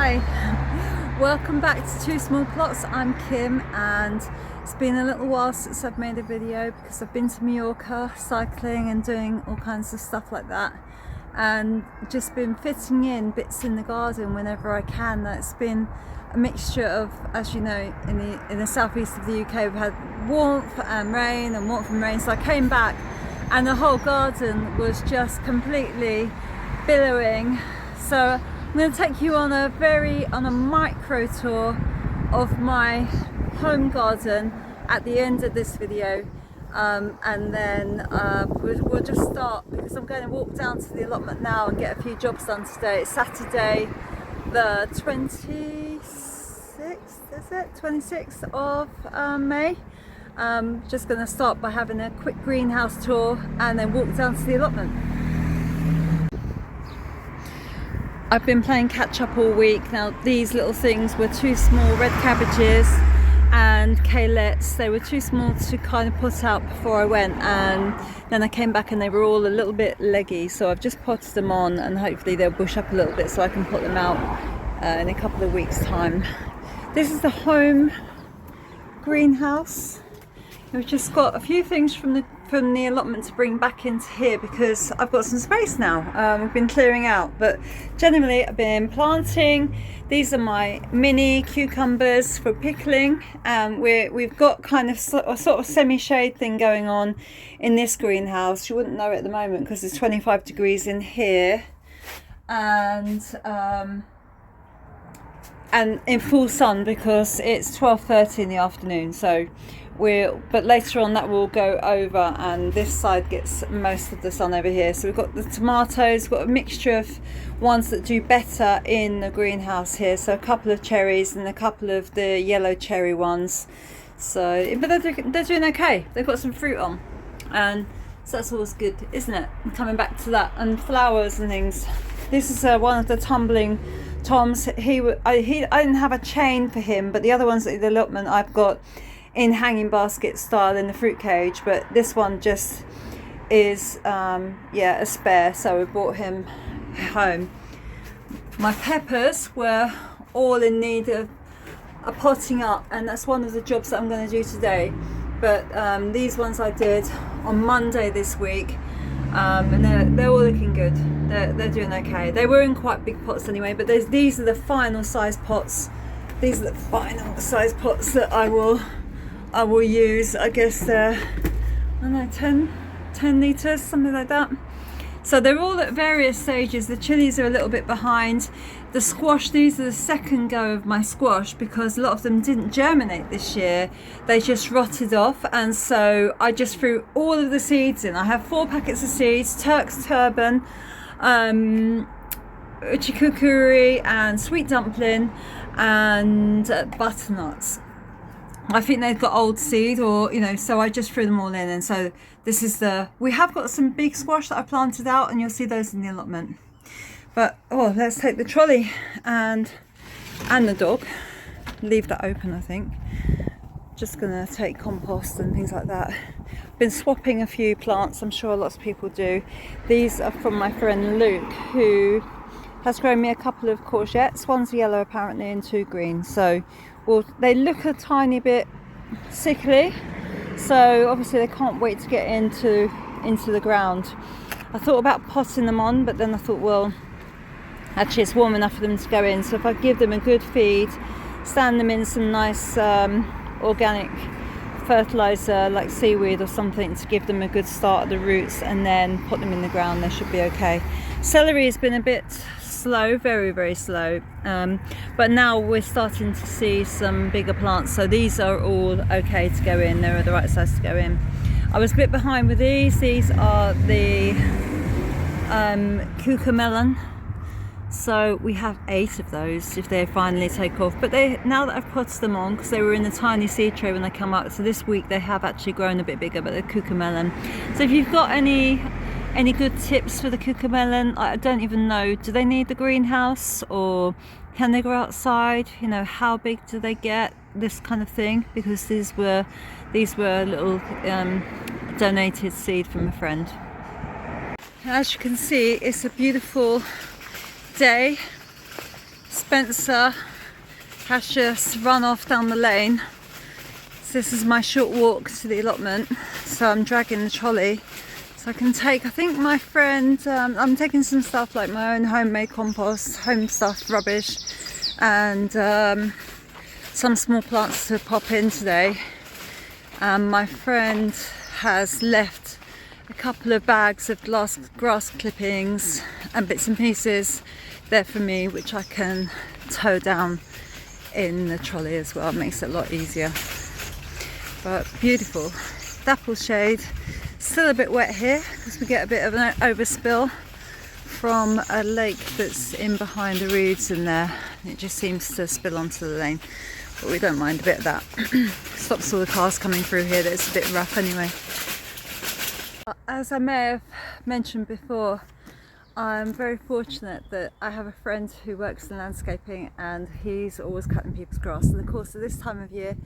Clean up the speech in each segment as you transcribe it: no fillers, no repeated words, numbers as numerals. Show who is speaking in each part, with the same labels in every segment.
Speaker 1: Hi, welcome back to Two Small Plots. I'm Kim, and it's been a little while since I've made a video because I've been to Mallorca cycling and doing all kinds of stuff like that, and just been fitting in bits in the garden whenever I can. That's been a mixture of, as you know, in the southeast of the UK we've had warmth and rain and warmth and rain, so I came back and the whole garden was just completely billowing. So I'm going to take you on a micro tour of my home garden at the end of this video, and then we'll just start because I'm going to walk down to the allotment now and get a few jobs done today. It's Saturday the 26th of May. Just going to start by having a quick greenhouse tour and then walk down to the allotment. I've been playing catch up all week. Now these little things were too small, red cabbages and kalettes. They were too small to kind of put out before I went, and then I came back and they were all a little bit leggy, so I've just potted them on and hopefully they'll bush up a little bit so I can put them out in a couple of weeks time. This is the home greenhouse. We've just got a few things from the allotment to bring back into here because I've got some space now. We've been clearing out, but generally I've been planting. These are my mini cucumbers for pickling. We've got kind of a sort of semi-shade thing going on in this greenhouse. You wouldn't know it at the moment because it's 25 degrees in here, and in full sun because it's 12:30 in the afternoon. So but later on that will go over, and this side gets most of the sun over here. So we've got the tomatoes, we've got a mixture of ones that do better in the greenhouse here. So a couple of cherries and a couple of the yellow cherry ones. So, but they're doing okay. They've got some fruit on, and so that's always good, isn't it? And coming back to that, and flowers and things. This is one of the tumbling toms. I didn't have a chain for him, but the other ones at the allotment I've got in hanging basket style in the fruit cage, but this one just is a spare, so we brought him home. My peppers were all in need of a potting up, and that's one of the jobs that I'm going to do today. But these ones I did on Monday this week, and they're all looking good. They're doing okay. They were in quite big pots anyway, but these are the final size pots. These are the final size pots that I will use. I guess they're, I don't know, 10 litres, something like that. So they're all at various stages. The chilies are a little bit behind. The squash, these are the second go of my squash because a lot of them didn't germinate this year. They just rotted off, and so I just threw all of the seeds in. I have 4 packets of seeds: Turk's Turban, uchikukuri and sweet dumpling, and butternuts. I think they've got old seed, or so I just threw them all in. And so this is we have got some big squash that I planted out, and you'll see those in the allotment. But let's take the trolley and the dog, leave that open. I think just gonna take compost and things like that. Been swapping a few plants, I'm sure lots of people do. These are from my friend Luke, who has grown me a couple of courgettes. One's yellow apparently and 2 green. So they look a tiny bit sickly, so obviously they can't wait to get into the ground. I thought about potting them on, but then I thought, well, actually it's warm enough for them to go in. So if I give them a good feed, stand them in some nice organic fertilizer like seaweed or something to give them a good start at the roots, and then put them in the ground, they should be okay. Celery has been a bit slow, very, very slow, but now we're starting to see some bigger plants, so these are all okay to go in. They're the right size to go in. I was a bit behind with these are the cucamelon, so we have 8 of those if they finally take off. But now that I've potted them on, because they were in the tiny seed tray when they come out, so this week they have actually grown a bit bigger. But they're cucamelon. So if you've got any good tips for the cucamelon, I don't even know, do they need the greenhouse or can they grow outside? How big do they get? This kind of thing, because these were little donated seed from a friend. As you can see, it's a beautiful day. It's Spencer has just run off down the lane. So this is my short walk to the allotment. So I'm dragging the trolley. So I can take, I think my friend, I'm taking some stuff like my own homemade compost, home stuff, rubbish, and some small plants to pop in today. My friend has left a couple of bags of grass clippings and bits and pieces there for me, which I can tow down in the trolley as well. It makes it a lot easier. But beautiful dapple shade. Still a bit wet here because we get a bit of an overspill from a lake that's in behind the reeds in there. It just seems to spill onto the lane, but we don't mind a bit of that. Stops all the cars coming through here. That's a bit rough anyway. As I may have mentioned before, I'm very fortunate that I have a friend who works in landscaping, and he's always cutting people's grass. And of course, at this time of year,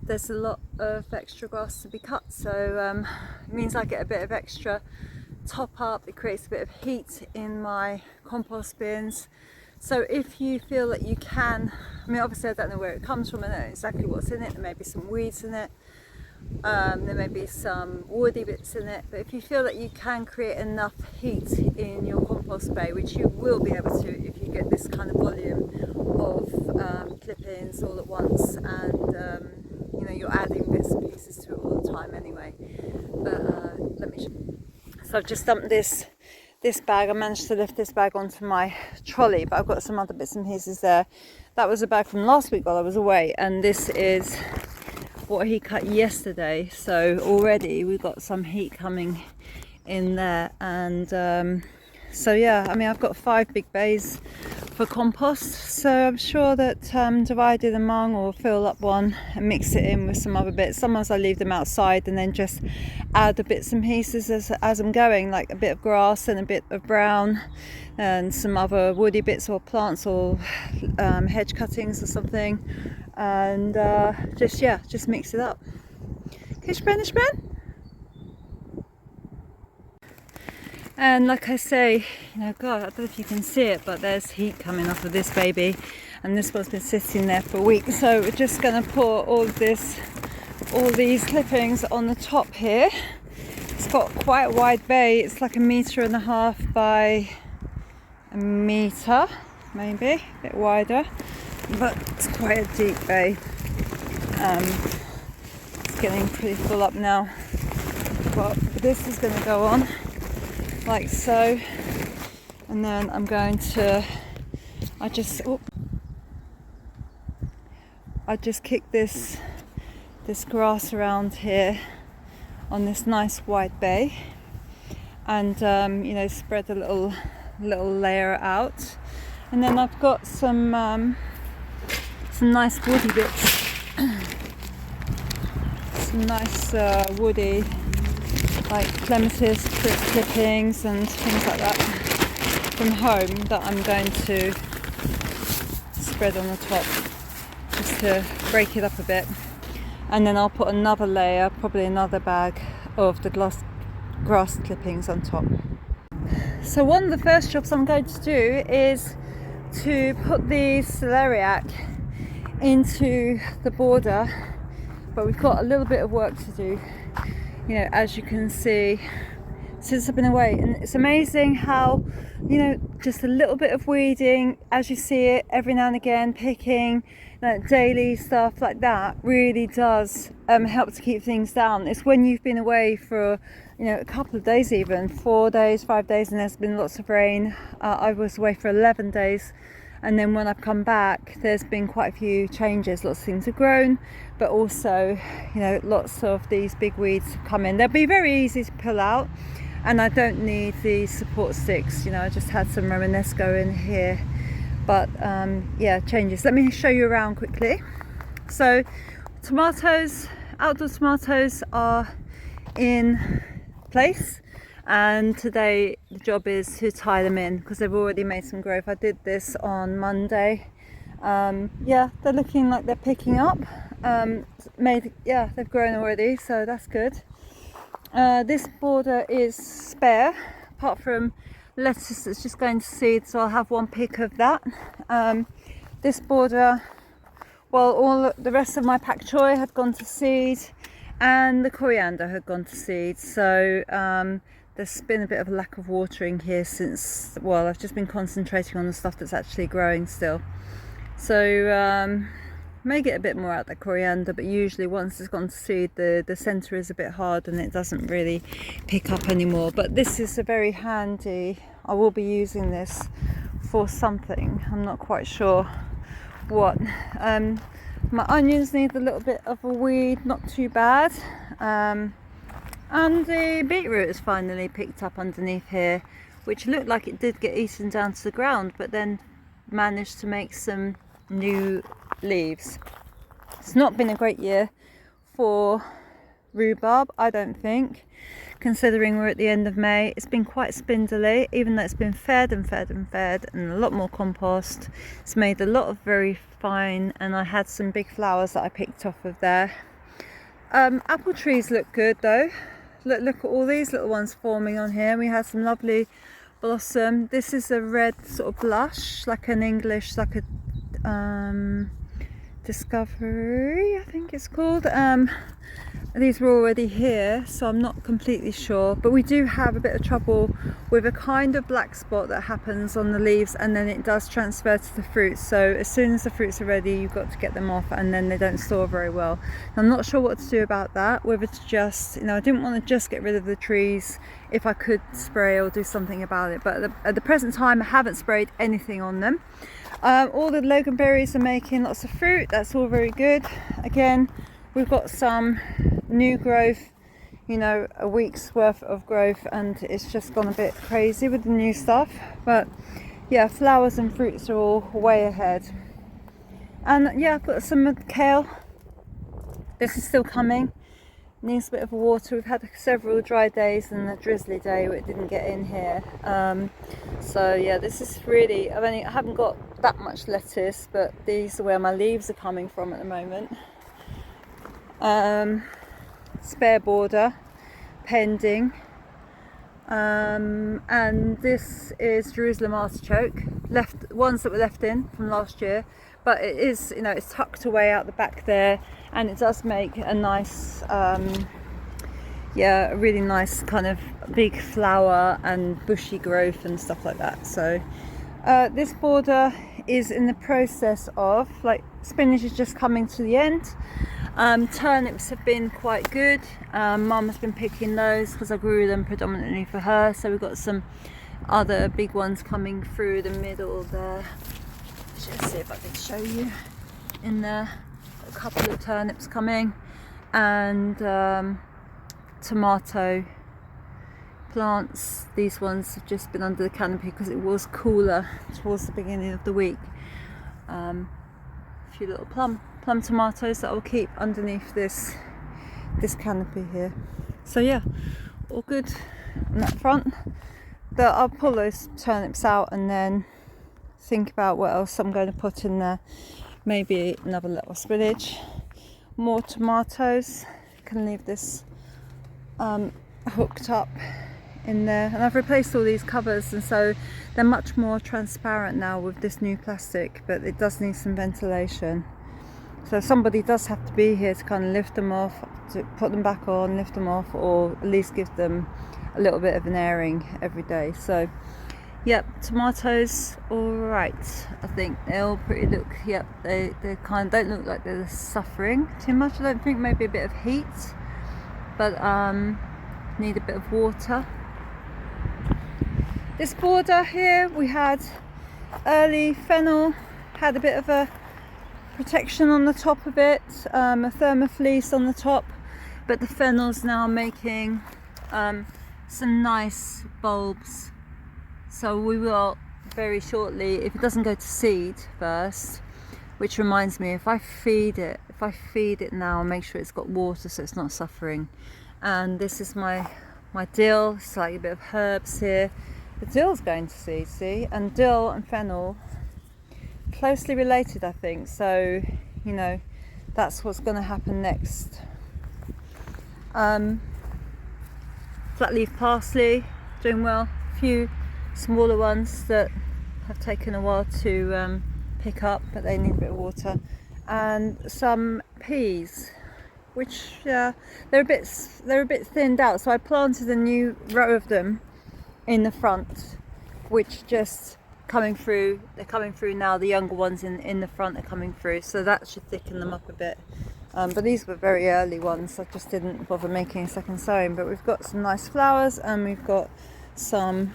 Speaker 1: there's a lot of extra grass to be cut, so it means I get a bit of extra top up. It creates a bit of heat in my compost bins. So if you feel that you can, I mean, obviously I don't know where it comes from, I don't know exactly what's in it. There may be some weeds in it, there may be some woody bits in it, but if you feel that you can create enough heat in your compost bay, which you will be able to if you get this kind of volume of clippings all at once, and you know, you're adding bits and pieces to it all the time anyway. But let me show you. So I've just dumped this bag. I managed to lift this bag onto my trolley, but I've got some other bits and pieces there. That was a bag from last week while I was away, and this is what he cut yesterday. So already we've got some heat coming in there, and so yeah, I mean, I've got 5 big bays for compost, so I'm sure that divided among, or fill up one and mix it in with some other bits. Sometimes I leave them outside and then just add the bits and pieces as I'm going, like a bit of grass and a bit of brown and some other woody bits or plants or hedge cuttings or something, and just mix it up. And like I say, you know, God, I don't know if you can see it, but there's heat coming off of this baby, and this one's been sitting there for a week. So we're just going to pour all these clippings on the top here. It's got quite a wide bay. It's like 1.5 meters by 1 meter, maybe a bit wider, but it's quite a deep bay. It's getting pretty full up now, but this is going to go on like so, and then I'm going to I just kick this grass around here on this nice wide bay, and you know, spread a little layer out, and then I've got some nice woody bits, some nice woody, like clematis clippings and things like that from home, that I'm going to spread on the top just to break it up a bit, and then I'll put another layer, probably another bag of the grass clippings on top. So one of the first jobs I'm going to do is to put the celeriac into the border, but we've got a little bit of work to do, you know, as you can see, since I've been away. And it's amazing how, you know, just a little bit of weeding, as you see it every now and again, picking, daily stuff like that, really does help to keep things down. It's when you've been away for, you know, a couple of days, even 4 days, 5 days, and there's been lots of rain. I was away for 11 days, and then when I've come back, there's been quite a few changes. Lots of things have grown, but also, you know, lots of these big weeds have come in. They'll be very easy to pull out, and I don't need the support sticks. You know, I just had some Romanesco in here, but yeah, changes. Let me show you around quickly. So tomatoes, outdoor tomatoes are in place, and today the job is to tie them in because they've already made some growth. I did this on Monday. Yeah, they're looking like they're picking up. They've grown already, so that's good. This border is spare, apart from lettuce that's just going to seed, so I'll have one pick of that. this border, well, all the rest of my pak choi had gone to seed and the coriander had gone to seed. So there's been a bit of a lack of watering here since, well, I've just been concentrating on the stuff that's actually growing still. So may get a bit more out of the coriander, but usually once it's gone to seed, the centre is a bit hard and it doesn't really pick up anymore. But this is a very handy, I will be using this for something, I'm not quite sure what. My onions need a little bit of a weed, not too bad, and the beetroot has finally picked up underneath here, which looked like it did get eaten down to the ground, but then managed to make some new leaves. It's not been a great year for rhubarb, I don't think, considering we're at the end of May. It's been quite spindly, even though it's been fed and fed and fed, and a lot more compost. It's made a lot of very fine, and I had some big flowers that I picked off of there. Apple trees look good though. Look at all these little ones forming on here. We had some lovely blossom. This is a red sort of blush, like an English, like a Discovery, I think it's called. These were already here, so I'm not completely sure, but we do have a bit of trouble with a kind of black spot that happens on the leaves, and then it does transfer to the fruits. So as soon as the fruits are ready, you've got to get them off, and then they don't store very well. I'm not sure what to do about that, whether to just, I didn't want to just get rid of the trees. If I could spray or do something about it, but at the present time I haven't sprayed anything on them. All the loganberries are making lots of fruit, that's all very good. Again, we've got some new growth, a week's worth of growth, and it's just gone a bit crazy with the new stuff. But yeah, flowers and fruits are all way ahead. And yeah, I've got some kale. This is still coming. Needs a bit of water. We've had several dry days and a drizzly day where it didn't get in here. So yeah, this is really, I haven't got that much lettuce, but these are where my leaves are coming from at the moment. Spare border pending, and this is Jerusalem artichoke, ones that were left in from last year, but it is, it's tucked away out the back there, and it does make a nice a really nice kind of big flower and bushy growth and stuff like that. So this border is in the process of, spinach is just coming to the end. Turnips have been quite good. Mum has been picking those because I grew them predominantly for her, so we've got some other big ones coming through the middle there. Let's see if I can show you in there. A couple of turnips coming, and tomato plants. These ones have just been under the canopy because it was cooler towards the beginning of the week. A few little plum tomatoes that I'll keep underneath this canopy here. So yeah, all good on that front. I'll pull those turnips out and then think about what else I'm going to put in there. Maybe another little spinach, more tomatoes. Can leave this hooked up in there, and I've replaced all these covers, and so they're much more transparent now with this new plastic, but it does need some ventilation. So somebody does have to be here to kind of lift them off, to put them back on, lift them off, or at least give them a little bit of an airing every day. So yep, tomatoes all right. I think they all pretty look, yep, they kind of don't look like they're suffering too much. I don't think, maybe a bit of heat, but need a bit of water. This border here, we had early fennel, had a bit of a protection on the top of it, a thermofleece on the top, but the fennel's now making some nice bulbs. So we will very shortly, if it doesn't go to seed first, which reminds me, if I feed it now, make sure it's got water so it's not suffering. And this is my dill, slightly a bit of herbs here. The dill's going to seed, see, and dill and fennel closely related, I think, so that's what's going to happen next. Flat leaf parsley doing well, a few smaller ones that have taken a while to pick up, but they need a bit of water. And some peas, which they're a bit thinned out, so I planted a new row of them in the front, which just coming through. They're coming through now. The younger ones in the front are coming through, so that should thicken them up a bit. But these were very early ones. I just didn't bother making a second sowing. But we've got some nice flowers, and we've got some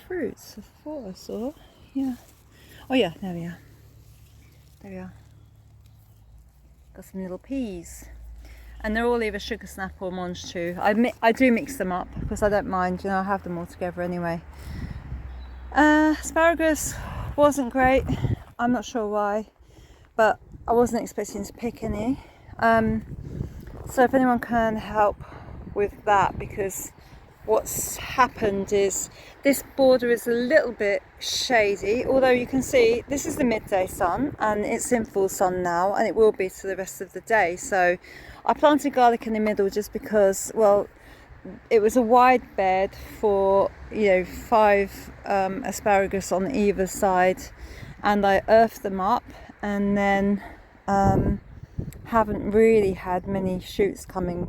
Speaker 1: fruits. I thought I saw. Yeah. Oh yeah, there we are. There we are. Got some little peas, and they're all either sugar snap or mange too. I do mix them up because I don't mind. You know, I have them all together anyway. Asparagus wasn't great. I'm not sure why, but I wasn't expecting to pick any. So if anyone can help with that, because what's happened is this border is a little bit shady, although you can see this is the midday sun and it's in full sun now, and it will be for the rest of the day. So I planted garlic in the middle just because, well, it was a wide bed for 5 asparagus on either side, and I earthed them up, and then haven't really had many shoots coming,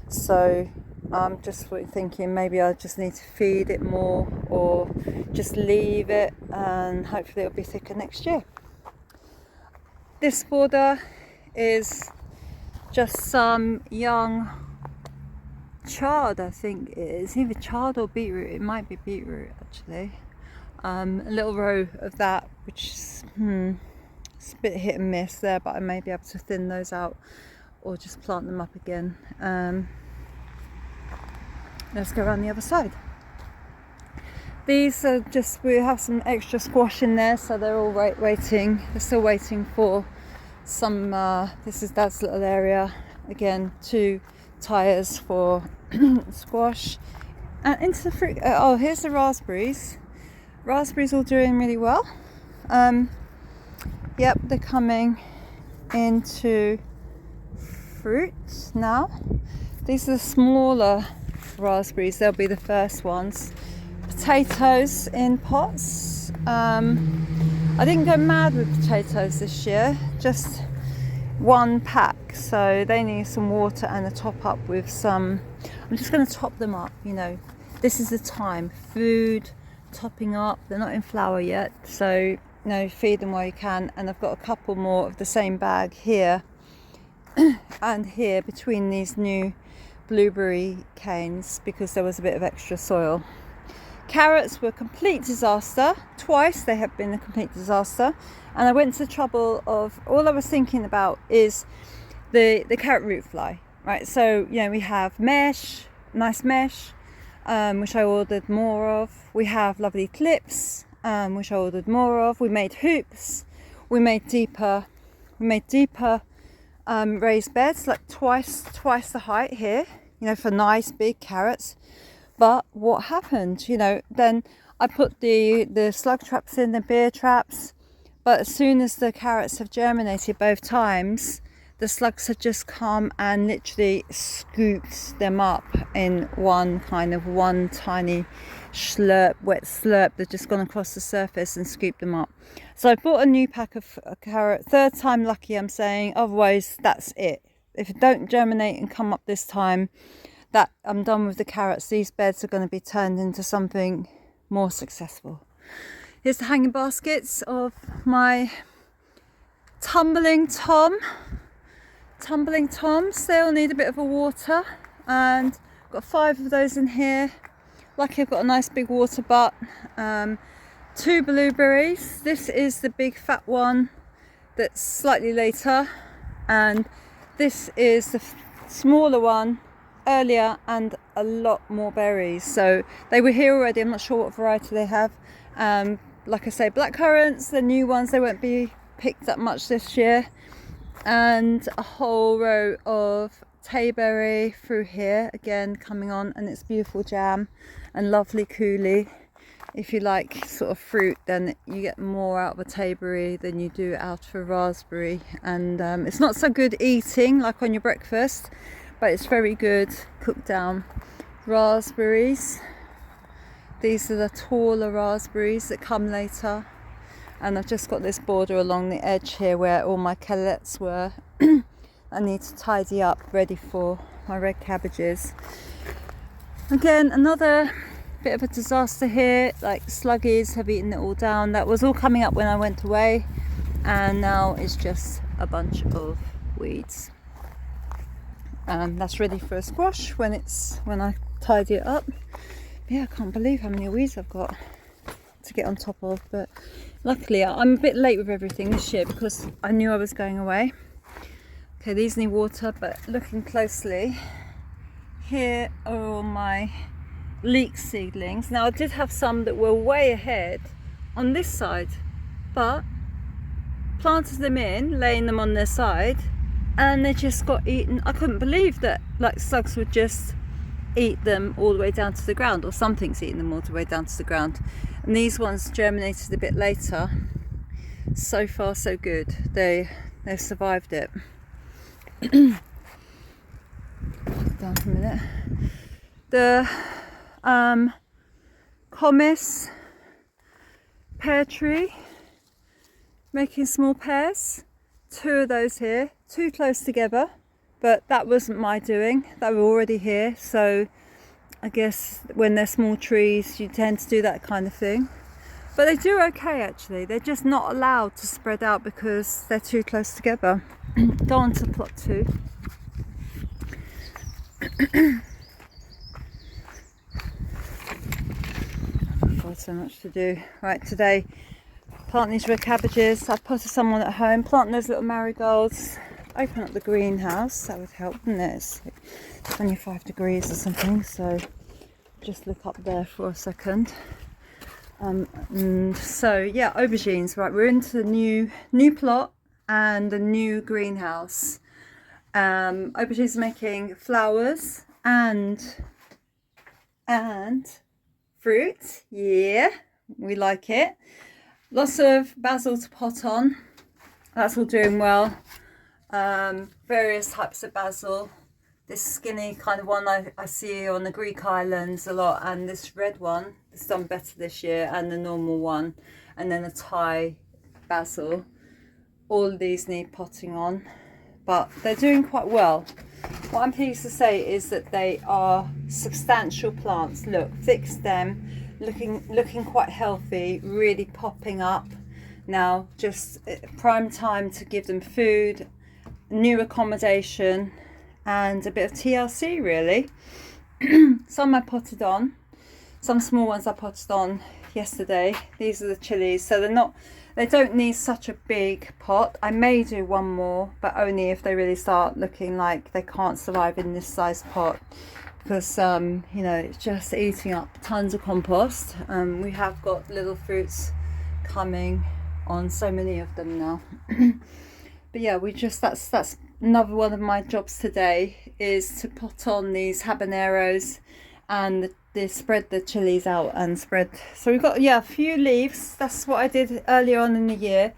Speaker 1: so I'm just thinking maybe I just need to feed it more or just leave it, and hopefully it'll be thicker next year. This border is just some young chard, I think it is, either chard or beetroot. It might be beetroot actually. A little row of that, which is it's a bit hit and miss there, but I may be able to thin those out or just plant them up again. Let's go around the other side. These are just, we have some extra squash in there, so they're all waiting. They're still waiting for some, this is Dad's little area. Again, 2 tyres for squash. And into the fruit, oh, here's the raspberries. Raspberries all doing really well. Yep, they're coming into fruit now. These are the smaller raspberries, they'll be the first ones. Potatoes in pots. I didn't go mad with potatoes this year, just 1 pack, so they need some water and a top up with some. I'm just going to top them up, this is the time, food, topping up. They're not in flower yet, so feed them while you can. And I've got a couple more of the same bag here and here between these new blueberry canes, because there was a bit of extra soil. Carrots were a complete disaster. Twice they have been a complete disaster, and I went to the trouble of, all I was thinking about is the carrot root fly, right? So we have mesh, nice mesh, which I ordered more of. We have lovely clips, which I ordered more of. We made hoops. We made deeper raised beds, like twice the height here, for nice big carrots. But what happened, then I put the slug traps in, the beer traps, but as soon as the carrots have germinated both times, the slugs have just come and literally scooped them up in one tiny wet slurp. They've just gone across the surface and scooped them up. So I bought a new pack of carrot. 3rd time lucky, I'm saying. Otherwise, that's it. If it don't germinate and come up this time, that I'm done with the carrots. These beds are going to be turned into something more successful. Here's the hanging baskets of my tumbling toms. They all need a bit of a water, and I've got 5 of those in here. Lucky I've got a nice big water butt. 2 blueberries. This is the big fat one that's slightly later, and this is the smaller one earlier, and a lot more berries. So they were here already. I'm not sure what variety they have. Like I say, black currants, the new ones, they won't be picked up much this year. And a whole row of tayberry through here again coming on, and it's beautiful jam and lovely coulis. If you like sort of fruit, then you get more out of a tayberry than you do out of a raspberry, and it's not so good eating like on your breakfast, but it's very good cooked down. Raspberries, These are the taller raspberries that come later. And I've just got this border along the edge here where all my callettes were. I need to tidy up, ready for my red cabbages. Again, another bit of a disaster here, like sluggies have eaten it all down. That was all coming up when I went away, and now it's just a bunch of weeds. That's ready for a squash when I tidy it up. Yeah, I can't believe how many weeds I've got to get on top of, but luckily I'm a bit late with everything this year because I knew I was going away. Okay, these need water, but looking closely, here are all my leek seedlings. Now I did have some that were way ahead on this side, but planted them in, laying them on their side, and they just got eaten. I couldn't believe that like slugs would just eat them all the way down to the ground, or something's eating them all the way down to the ground. And these ones germinated a bit later. So far so good, they've survived it. Down for a minute. The commis pear tree making small pears, 2 of those here, 2 close together, but that wasn't my doing, they were already here. So I guess when they're small trees you tend to do that kind of thing, but they do okay actually. They're just not allowed to spread out because they're too close together. Go on to plot 2. God, so much to do. Right, today plant these red cabbages. I've potted someone at home, plant those little marigolds, open up the greenhouse, that would help, wouldn't it? It's like 25 degrees or something, so just look up there for a second. And so yeah, aubergines. Right, we're into the new plot and the new greenhouse. Aubergines are making flowers and fruit. Yeah, we like it. Lots of basil to pot on. That's all doing well. Various types of basil. This skinny kind of one I see on the Greek islands a lot, and this red one has done better this year, and the normal one, and then a Thai basil. All of these need potting on, but they're doing quite well. What I'm pleased to say is that they are substantial plants. Look, thick stem, looking quite healthy, really popping up. Now just prime time to give them food, new accommodation, and a bit of TLC really. Some I potted on, some small ones I potted on yesterday. These are the chilies, so they don't need such a big pot. I may do one more, but only if they really start looking like they can't survive in this size pot, because you know, it's just eating up tons of compost. We have got little fruits coming on, so many of them now. But yeah, that's another one of my jobs today, is to pot on these habaneros and spread the chilies out and spread. So we've got, yeah, a few leaves. That's what I did earlier on in the year.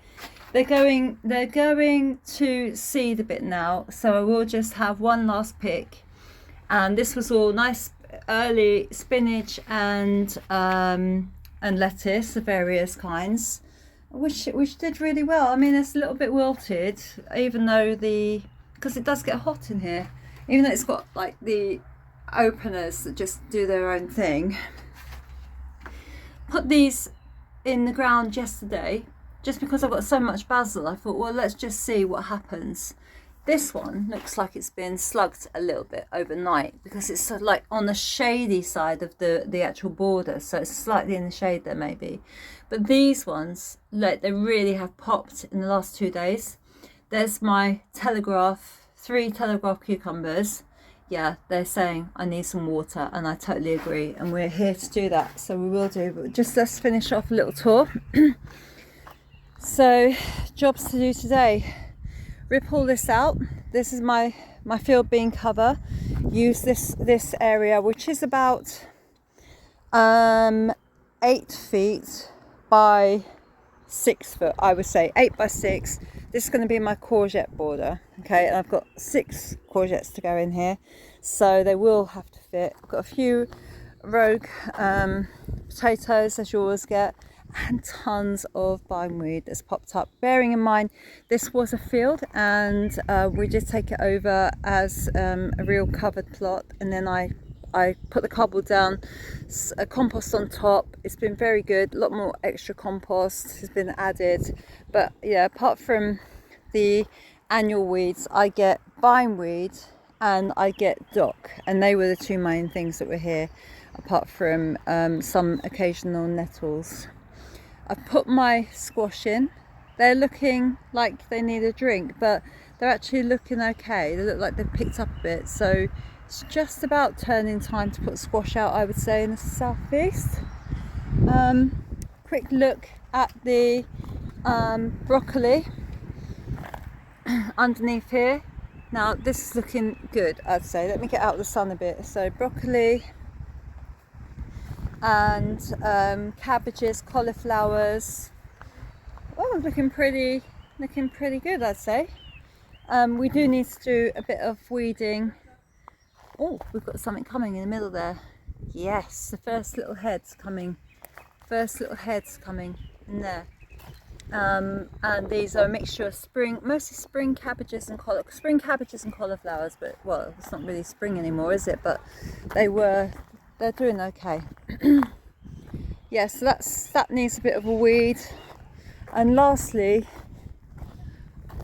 Speaker 1: They're going to seed a bit now, so I will just have one last pick. And this was all nice early spinach and lettuce of various kinds, which did really well. I mean, it's a little bit wilted, even though because it does get hot in here, even though it's got like the openers that just do their own thing. Put these in the ground yesterday just because I've got so much basil. I thought, well, let's just see what happens. This one looks like it's been slugged a little bit overnight because it's sort of like on the shady side of the actual border, so it's slightly in the shade there maybe. But these ones, look, they really have popped in the last 2 days. There's my Telegraph, 3 Telegraph cucumbers. Yeah, they're saying I need some water, and I totally agree, and we're here to do that, so we will do. But just let's finish off a little tour. So jobs to do today: rip all this out. This is my field bean cover. Use this area, which is about 8 feet by 6 foot, I would say 8 by 6. This is going to be my courgette border, okay, and I've got 6 courgettes to go in here, so they will have to fit. I've got a few rogue potatoes, as you always get, and tons of bindweed that's popped up. Bearing in mind this was a field, and we did take it over as a real covered plot, and then I put the cardboard down, a compost on top. It's been very good. A lot more extra compost has been added, but yeah, apart from the annual weeds, I get bindweed and I get dock, and they were the two main things that were here, apart from some occasional nettles. I've put my squash in. They're looking like they need a drink, but they're actually looking okay. They look like they've picked up a bit, so it's just about turning time to put squash out, I would say, in the southeast. Quick look at the broccoli underneath here. Now this is looking good, I'd say. Let me get out of the sun a bit. So broccoli and cabbages, cauliflowers. Oh, looking pretty good, I'd say. We do need to do a bit of weeding. Oh, we've got something coming in the middle there. Yes, the first little head's coming. In there. And these are a mixture of mostly spring cabbages and cauliflowers, but well, it's not really spring anymore, is it? But they're doing okay. Yeah, so that needs a bit of a weed. And lastly,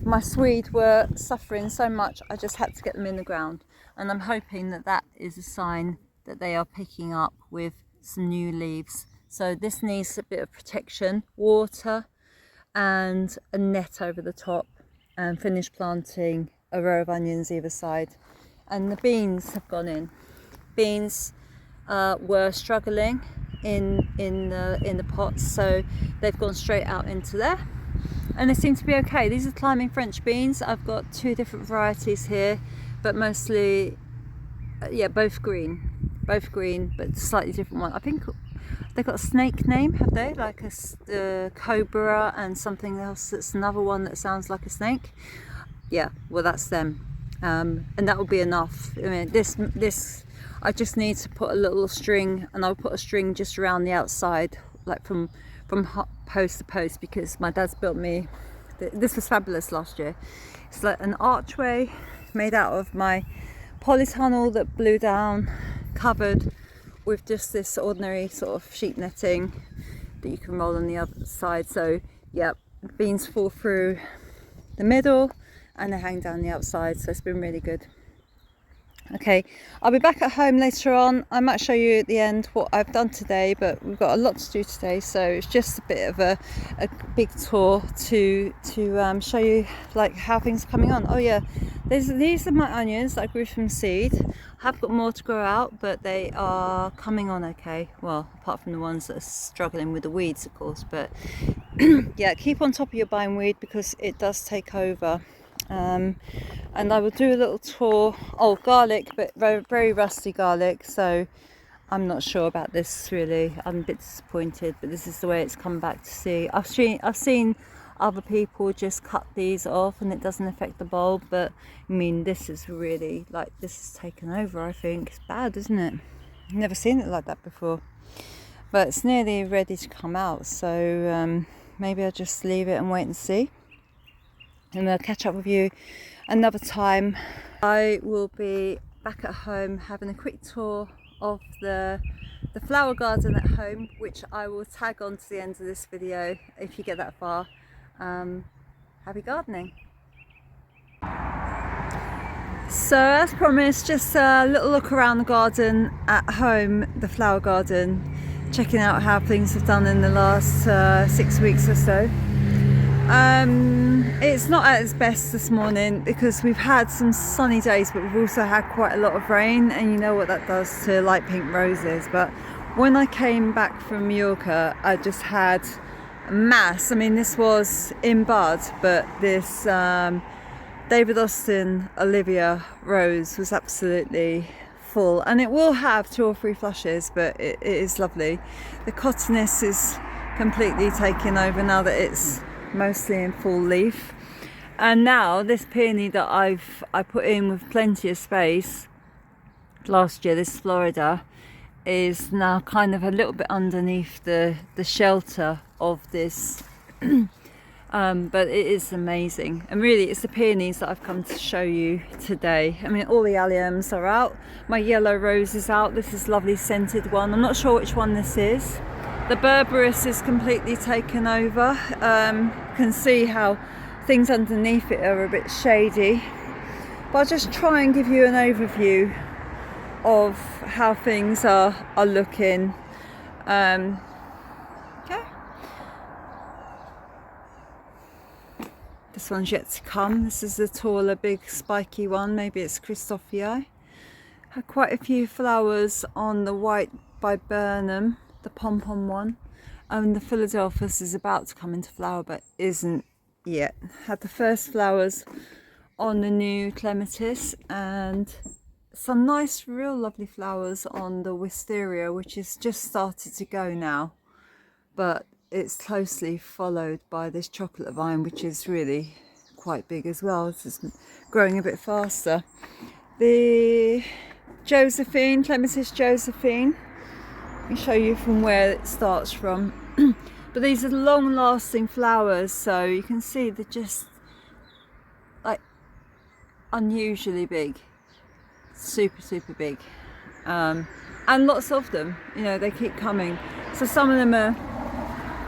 Speaker 1: my Swede were suffering so much, I just had to get them in the ground, and I'm hoping that is a sign that they are picking up with some new leaves. So this needs a bit of protection, water and a net over the top, and finish planting a row of onions either side. And the beans have gone in. Beans were struggling in the pots, so they've gone straight out into there, and they seem to be okay. These are climbing French beans. I've got two different varieties here, but mostly both green, but slightly different one. I think they've got a snake name, have they? Like a cobra, and something else that's another one that sounds like a snake. Yeah, well, that's them, and that will be enough. I mean, this I just need to put a little string, and I'll put a string just around the outside, like from post to post, because my dad's built me, this was fabulous last year. It's like an archway made out of my polytunnel that blew down, covered with just this ordinary sort of sheet netting that you can roll on the other side. So yeah, beans fall through the middle and they hang down the outside, so it's been really good. Okay, I'll be back at home later on. I might show you at the end what I've done today, but we've got a lot to do today, so it's just a bit of a big tour to show you like how things are coming on. Oh yeah, these are my onions that I grew from seed. I have got more to grow out, but they are coming on okay. Well, apart from the ones that are struggling with the weeds, of course. But yeah, keep on top of your bindweed because it does take over. And I will do a little tour. Oh, garlic, but very, very rusty garlic, so I'm not sure about this really. I'm a bit disappointed, but this is the way it's come back to see. I've seen other people just cut these off and it doesn't affect the bulb, but I mean, this is really, like, this has taken over. I think it's bad, isn't it? I've never seen it like that before, but it's nearly ready to come out, so maybe I'll just leave it and wait and see, and I'll catch up with you another time. I will be back at home having a quick tour of the flower garden at home, which I will tag on to the end of this video if you get that far. Happy gardening. So as promised, just a little look around the garden at home, the flower garden, checking out how things have done in the last 6 weeks or so. It's not at its best this morning because we've had some sunny days, but we've also had quite a lot of rain, and you know what that does to light pink roses. But when I came back from Mallorca, I just had a mass. I mean, this was in bud, but this David Austin Olivia rose was absolutely full, and it will have 2 or 3 flushes, but it is lovely. The cottoness is completely taken over now that it's mostly in full leaf. And now this peony that I put in with plenty of space last year, this Florida, is now kind of a little bit underneath the shelter of this. But it is amazing, and really it's the peonies that I've come to show you today. I mean, all the alliums are out, my yellow rose is out, this is lovely scented one. I'm not sure which one this is. The berberis is completely taken over. Can see how things underneath it are a bit shady, but I'll just try and give you an overview of how things are looking. Okay. This one's yet to come. This is the taller, big, spiky one. Maybe it's Christophii. Had quite a few flowers on the white viburnum, the pom-pom one. And the Philadelphus is about to come into flower, but isn't yet. Had the first flowers on the new clematis, and some nice, real lovely flowers on the wisteria, which is just started to go now. But it's closely followed by this chocolate vine, which is really quite big as well. It's just growing a bit faster. The Josephine, Clematis Josephine, let me show you from where it starts from. But these are long lasting flowers, so you can see they're just like unusually big, super big, and lots of them, you know, they keep coming. So some of them are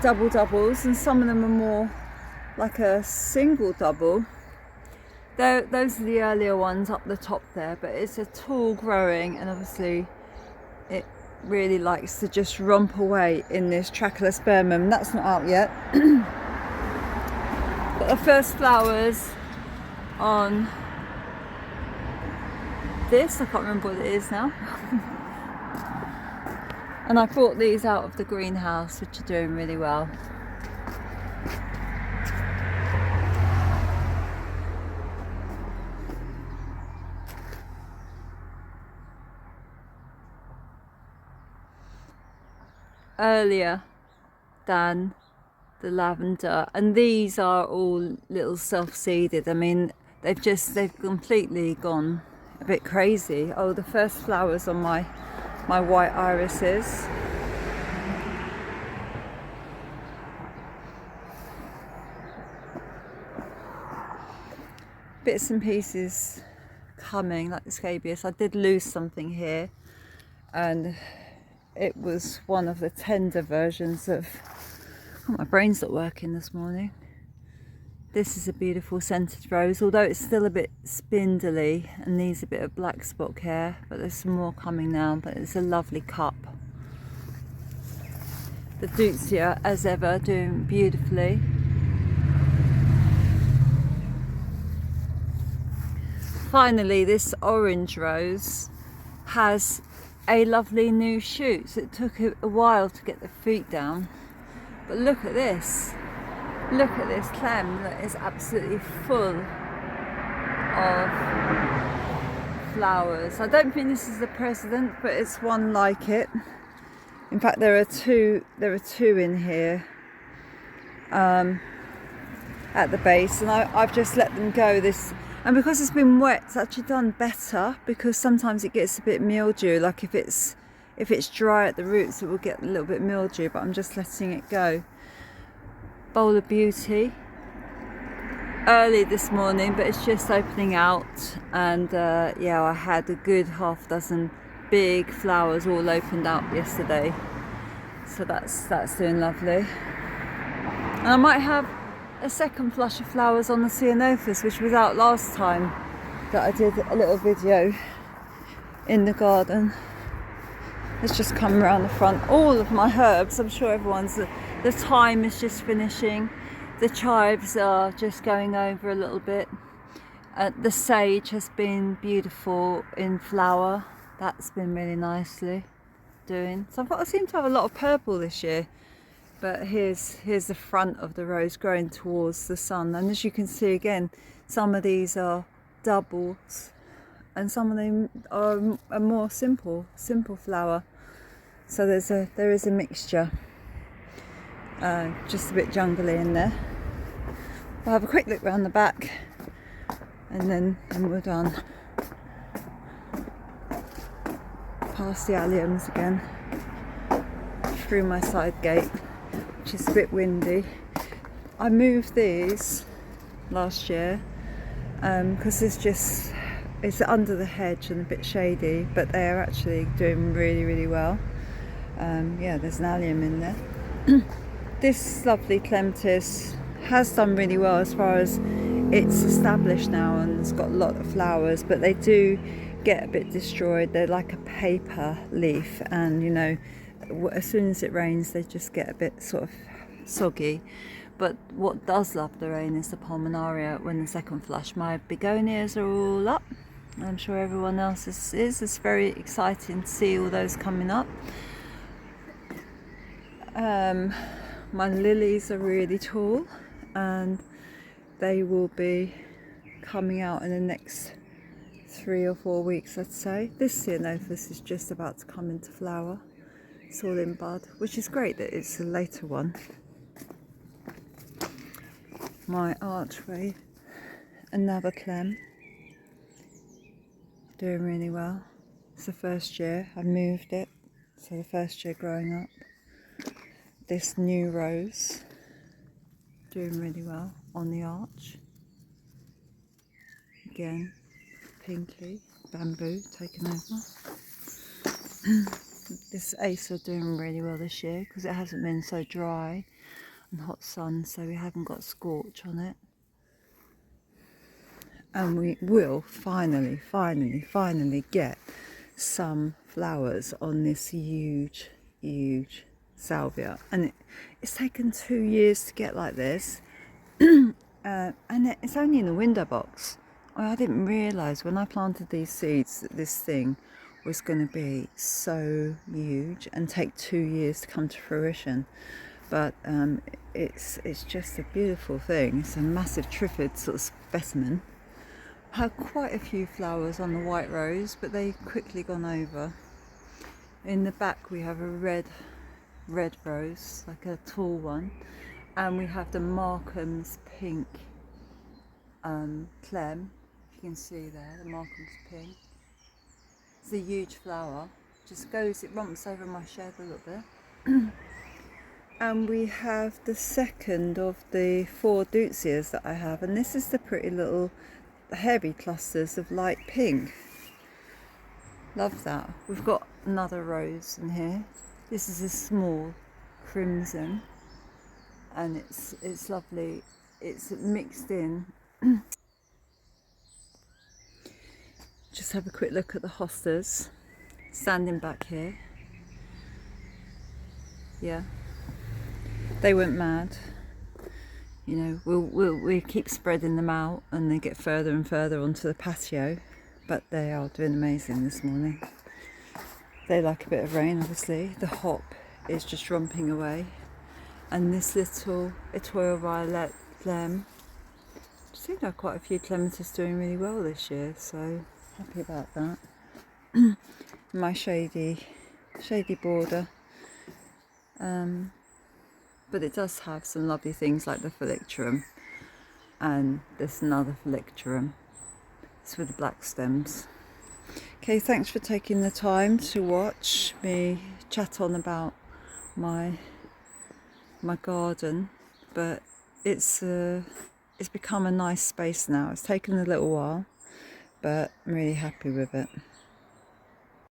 Speaker 1: doubles, and some of them are more like a single double. Those are the earlier ones up the top there, but it's a tall growing, and obviously it really likes to just romp away in this Tracheospermum. That's not out yet. But the first flowers on this, I can't remember what it is now. And I brought these out of the greenhouse, which are doing really well. Earlier than the lavender, and these are all little self-seeded. I mean, they've completely gone a bit crazy. Oh, the first flowers on my white irises. Bits and pieces coming, like the scabious. I did lose something here, and it was one of the tender versions of... Oh, my brain's not working this morning. This is a beautiful scented rose, although it's still a bit spindly and needs a bit of black spot care, but there's some more coming now. But it's a lovely cup. The Deutzia, as ever, doing beautifully. Finally, this orange rose has a lovely new shoot. So it took a while to get the feet down, but look at this. Look at this clem that is absolutely full of flowers. I don't think this is the president, but it's one like it. In fact, there are two in here at the base, and I've just let them go. And because it's been wet, it's actually done better, because sometimes it gets a bit mildew. Like if it's dry at the roots, it will get a little bit mildew, but I'm just letting it go. Bowl of Beauty, early this morning, but it's just opening out, and yeah, I had a good half dozen big flowers all opened up yesterday, so that's doing lovely. And I might have a second flush of flowers on the Ceanothus, which was out last time that I did a little video in the garden. It's just come around the front. All of my herbs, I'm sure everyone's... The thyme is just finishing. The chives are just going over a little bit. The sage has been beautiful in flower. That's been really nicely doing. So I seem to have a lot of purple this year. But here's the front of the rose growing towards the sun. And as you can see again, some of these are doubles, and some of them are a more simple flower. So there is a mixture. Just a bit jungly in there. We'll have a quick look round the back, and then we're done. past the alliums again through my side gate, which is a bit windy. I moved these last year because it's under the hedge and a bit shady, but they are actually doing really well. Yeah, there's an allium in there. This lovely clematis has done really well as far as it's established now, and it's got a lot of flowers, but they do get a bit destroyed. They're like a paper leaf, and you know, as soon as it rains they just get a bit sort of soggy. But what does love the rain is the pulmonaria when the second flush. My begonias are all up. I'm sure everyone else is. It's very exciting to see all those coming up. My lilies are really tall, and they will be coming out in the next 3 or 4 weeks, I'd say. This ceanothus is just about to come into flower. It's all in bud, which is great that it's a later one. My archway, another clem, doing really well. It's the first year I moved it, so the first year growing up. This new rose, doing really well on the arch. Again, pinky, bamboo taken over. This acer doing really well this year because it hasn't been so dry and hot sun, so we haven't got scorch on it. And we will finally get some flowers on this huge salvia. And it's taken 2 years to get like this. And it's only in the window box. I didn't realise when I planted these seeds that this thing was going to be so huge and take 2 years to come to fruition. But it's just a beautiful thing. It's a massive triffid sort of specimen. I had quite a few flowers on the white rose, but they've quickly gone over. In the back we have a red rose, like a tall one, and we have the Markham's pink clem. You can see there, the Markham's pink. It's a huge flower. It romps over my shed a little bit. And we have the second of the 4 deutzias that I have, and this is the pretty little hairy clusters of light pink. Love that. We've got another rose in here. This is a small crimson, and it's lovely. It's mixed in. Just have a quick look at the hostas standing back here. Yeah, they went mad. You know, we'll keep spreading them out, and they get further and further onto the patio, but they are doing amazing this morning. They like a bit of rain, obviously. The hop is just romping away, and this little Etoile Violet clem. I've seen quite a few clematis doing really well this year, so happy about that. My shady border. But it does have some lovely things like the Phyllicterum, and there's another Phyllicterum. It's with the black stems. Okay, thanks for taking the time to watch me chat on about my garden, but it's become a nice space now. It's taken a little while, but I'm really happy with it.